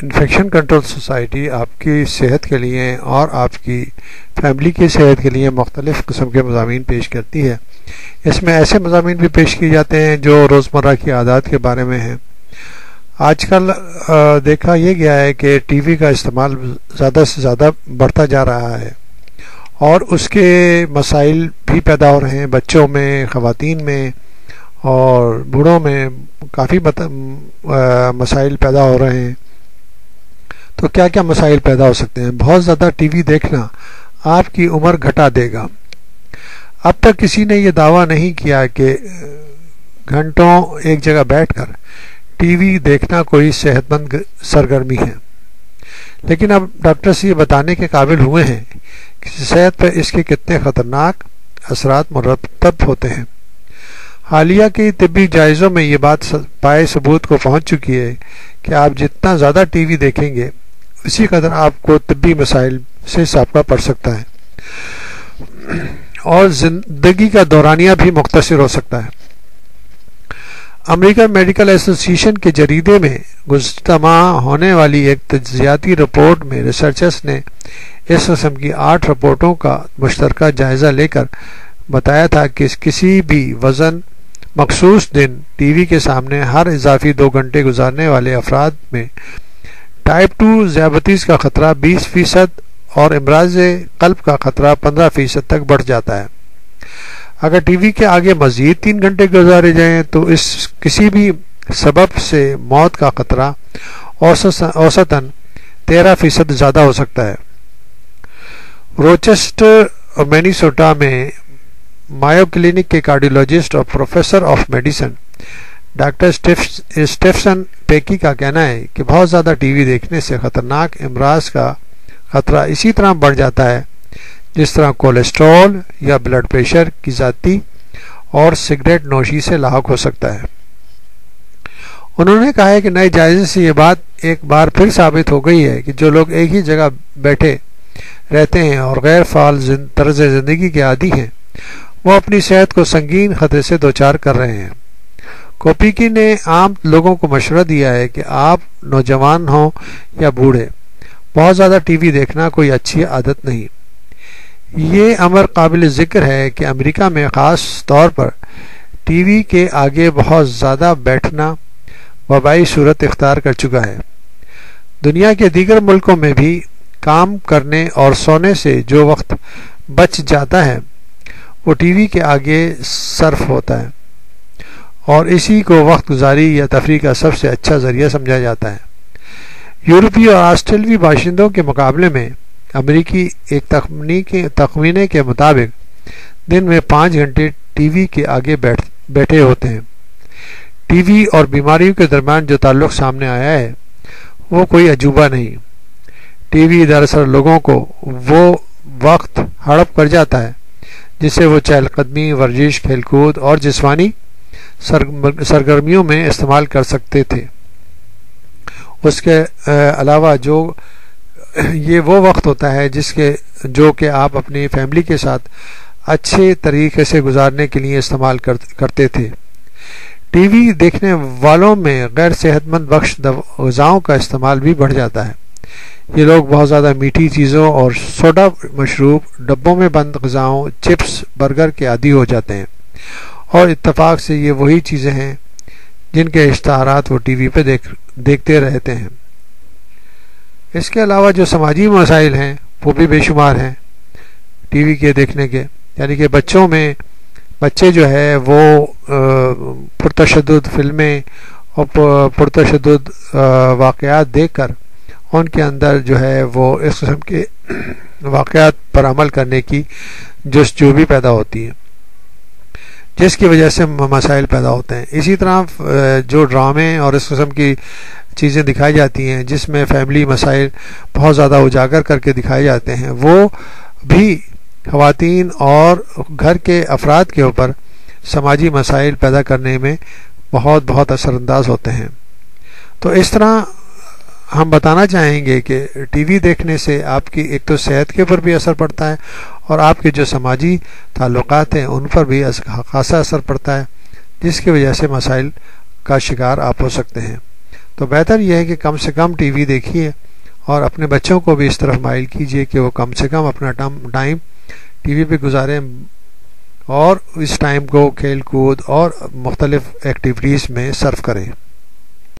Infection control society آپ کی صحت کے لیے اور آپ کی فیملی کی صحت کے لیے مختلف قسم کے مضامین پیش کرتی ہے۔ اس میں ایسے مضامین بھی پیش کیے جاتے ہیں جو روزمرہ کی عادات کے بارے میں ہیں۔ آج کل دیکھا یہ گیا ہے کہ ٹی وی کا استعمال زیادہ سے زیادہ بڑھتا جا رہا ہے اور اس کے مسائل بھی پیدا ہو رہے ہیں، بچوں میں، خواتین میں اور بوڑھوں میں کافی مسائل پیدا ہو رہے ہیں۔ تو کیا کیا مسائل پیدا ہو سکتے ہیں؟ بہت زیادہ ٹی وی دیکھنا آپ کی عمر گھٹا دے گا۔ اب تک کسی نے یہ دعویٰ نہیں کیا کہ گھنٹوں ایک جگہ بیٹھ کر ٹی وی دیکھنا کوئی صحت مند سرگرمی ہے، لیکن اب ڈاکٹرز یہ بتانے کے قابل ہوئے ہیں کہ صحت پر اس کے کتنے خطرناک اثرات مرتب ہوتے ہیں۔ حالیہ کے طبی جائزوں میں یہ بات پائے ثبوت کو پہنچ چکی ہے کہ آپ جتنا زیادہ ٹی وی دیکھیں گے اسی قدر آپ کو طبی مسائل سے سابقہ پڑ سکتا ہے اور زندگی کا دورانیہ بھی مختصر ہو سکتا ہے۔ امریکن میڈیکل ایسوسی ایشن کے جریدے میں گزشتہ ماہ ہونے والی ایک تجزیاتی رپورٹ میں ریسرچرز نے اس قسم کی 8 رپورٹوں کا مشترکہ جائزہ لے کر بتایا تھا کہ کسی بھی وزن مخصوص دن ٹی وی کے سامنے ہر اضافی 2 گھنٹے گزارنے والے افراد میں ٹائپ 2 ذیابیطس کا خطرہ 20% اور امراض قلب کا خطرہ 15% تک بڑھ جاتا ہے۔ اگر ٹی وی کے آگے مزید 3 گھنٹے گزارے جائیں تو اس کسی بھی سبب سے موت کا خطرہ اوسطاً 13% زیادہ ہو سکتا ہے۔ روچسٹر اور مینیسوٹا میں مایو کلینک کے کارڈیولوجسٹ اور professor of medicine doctor Stephenson پیکی کا کہنا ہے کہ بہت زیادہ ٹی وی دیکھنے سے خطرناک امراض کا خطرہ اسی طرح بڑھ جاتا ہے جس طرح کولیسٹرول یا بلڈ پریشر کی ذاتی اور سگریٹ نوشی سے لاحق ہو سکتا ہے۔ انہوں نے کہا ہے کہ نئے جائزے سے یہ بات ایک بار پھر ثابت ہو گئی ہے کہ جو لوگ ایک ہی جگہ بیٹھے رہتے ہیں اور غیر فعال طرز زندگی کے عادی ہیں وہ اپنی صحت کو سنگین خطرے سے دوچار کر رہے ہیں۔ کوپیکی نے عام لوگوں کو مشورہ دیا ہے کہ آپ نوجوان ہوں یا بوڑھے، بہت زیادہ ٹی وی دیکھنا کوئی اچھی عادت نہیں۔ یہ امر قابل ذکر ہے کہ امریکہ میں خاص طور پر ٹی وی کے آگے بہت زیادہ بیٹھنا وبائی صورت اختیار کر چکا ہے۔ دنیا کے دیگر ملکوں میں بھی کام کرنے اور سونے سے جو وقت بچ جاتا ہے وہ ٹی وی کے آگے صرف ہوتا ہے اور اسی کو وقت گزاری یا تفریح کا سب سے اچھا ذریعہ سمجھا جاتا ہے۔ یورپی اور آسٹریلوی باشندوں کے مقابلے میں امریکی ایک تخمینے کے مطابق دن میں 5 گھنٹے ٹی وی کے آگے بیٹھے ہوتے ہیں۔ ٹی وی اور بیماریوں کے درمیان جو تعلق سامنے آیا ہے وہ کوئی عجوبہ نہیں۔ ٹی وی دراصل لوگوں کو وہ وقت ہڑپ کر جاتا ہے جسے وہ چہل قدمی، ورزش، کھیل کود اور جسمانی سرگرمیوں میں استعمال کر سکتے تھے۔ اس کے علاوہ یہ وہ وقت ہوتا ہے جو کہ آپ اپنی فیملی کے ساتھ اچھے طریقے سے گزارنے کے لیے استعمال کرتے تھے۔ ٹی وی دیکھنے والوں میں غیر صحت مند بخش غذاؤں کا استعمال بھی بڑھ جاتا ہے۔ یہ لوگ بہت زیادہ میٹھی چیزوں اور سوڈا مشروب، ڈبوں میں بند غذاؤں، چپس، برگر کے عادی ہو جاتے ہیں اور اتفاق سے یہ وہی چیزیں ہیں جن کے اشتہارات وہ ٹی وی پہ دیکھتے رہتے ہیں۔ اس کے علاوہ جو سماجی مسائل ہیں وہ بھی بے شمار ہیں ٹی وی کے دیکھنے کے، یعنی کہ بچے جو ہے وہ پرتشدد فلمیں اور پرتشدد واقعات دیکھ کر ان کے اندر جو ہے وہ اس قسم کے واقعات پر عمل کرنے کی جستجو بھی پیدا ہوتی ہے جس کی وجہ سے مسائل پیدا ہوتے ہیں۔ اسی طرح جو ڈرامے اور اس قسم کی چیزیں دکھائی جاتی ہیں جس میں فیملی مسائل بہت زیادہ اجاگر کر کے دکھائے جاتے ہیں وہ بھی خواتین اور گھر کے افراد کے اوپر سماجی مسائل پیدا کرنے میں بہت اثر انداز ہوتے ہیں۔ تو اس طرح ہم بتانا چاہیں گے کہ ٹی وی دیکھنے سے آپ کی ایک تو صحت کے اوپر بھی اثر پڑتا ہے اور آپ کے جو سماجی تعلقات ہیں ان پر بھی خاصا اثر پڑتا ہے جس کی وجہ سے مسائل کا شکار آپ ہو سکتے ہیں۔ تو بہتر یہ ہے کہ کم سے کم ٹی وی دیکھیے اور اپنے بچوں کو بھی اس طرف مائل کیجیے کہ وہ کم سے کم اپنا ٹائم ٹی وی پہ گزاریں اور اس ٹائم کو کھیل کود اور مختلف ایکٹیویٹیز میں صرف کریں.